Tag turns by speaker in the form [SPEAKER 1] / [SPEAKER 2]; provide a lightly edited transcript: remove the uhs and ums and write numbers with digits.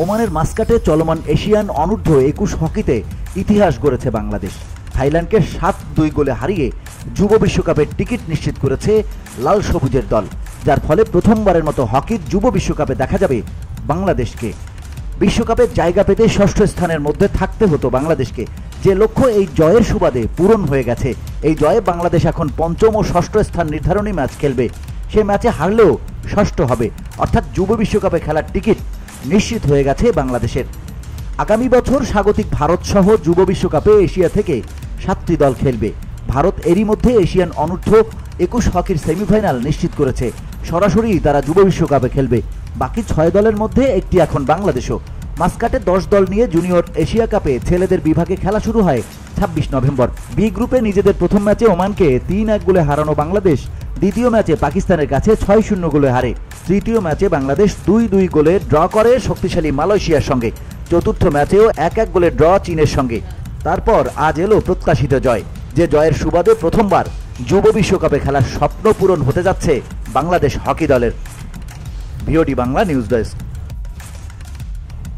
[SPEAKER 1] ওমানের মাস্কাটে চলমান এশিয়ান অনূর্ধ্ব 21 হকিতে ইতিহাস গড়েছে বাংলাদেশ। থাইল্যান্ডকে 7-2 গোলে হারিয়ে যুব বিশ্বকাপের টিকিট নিশ্চিত করেছে লাল সবুজের দল, যার ফলে প্রথমবারের মতো হকির যুব বিশ্বকাপে দেখা যাবে বাংলাদেশকে। বিশ্বকাপে জায়গা পেতে ষষ্ঠ স্থানের মধ্যে থাকতে হতো বাংলাদেশকে, যে লক্ষ্য এই জয়ের সুবাদে পূরণ হয়ে গেছে। এই জয়ে বাংলাদেশ এখন পঞ্চম ও ষষ্ঠ স্থান নির্ধারণী ম্যাচ খেলবে। সে ম্যাচে হারলেও ষষ্ঠ হবে, অর্থাৎ যুব বিশ্বকাপে খেলার টিকিট নিশ্চিত হয়ে গেছে বাংলাদেশের। আগামী বছর স্বাগতিক ভারত সহ যুব বিশ্বকাপে এশিয়া থেকে 7টি দল খেলবে। ভারত এরই মধ্যে এশিয়ান অনূর্ধ্ব 21 হকির সেমিফাইনাল নিশ্চিত করেছে। সরাসরি তারা যুব বিশ্বকাপে খেলবে। বাকি 6 দলের মধ্যে একটি এখন বাংলাদেশও। মাস্কাটে 10 দল নিয়ে জুনিয়র এশিয়া কাপে ছেলেদের বিভাগে খেলা শুরু হয় 26 নভেম্বর। বি গ্রুপে নিজেদের প্রথম ম্যাচে ওমানকে 3-1 গোলে হারানো বাংলাদেশ দ্বিতীয় ম্যাচে পাকিস্তানের কাছে 6-0 গোলে হারে। তৃতীয় ম্যাচে বাংলাদেশ 2-2 গোলে ড্র করে শক্তিশালী মালয়েশিয়ার সঙ্গে। চতুর্থ ম্যাচেও 1-1 গোলে ড্র চীনের সঙ্গে। তারপর আজ এলো প্রত্যাশিত জয়, যে জয়ের সুবাদে প্রথমবার যুব বিশ্বকাপে খেলার স্বপ্ন পূরণ হতে যাচ্ছে বাংলাদেশ হকি দলের। VOD Bangla news desk.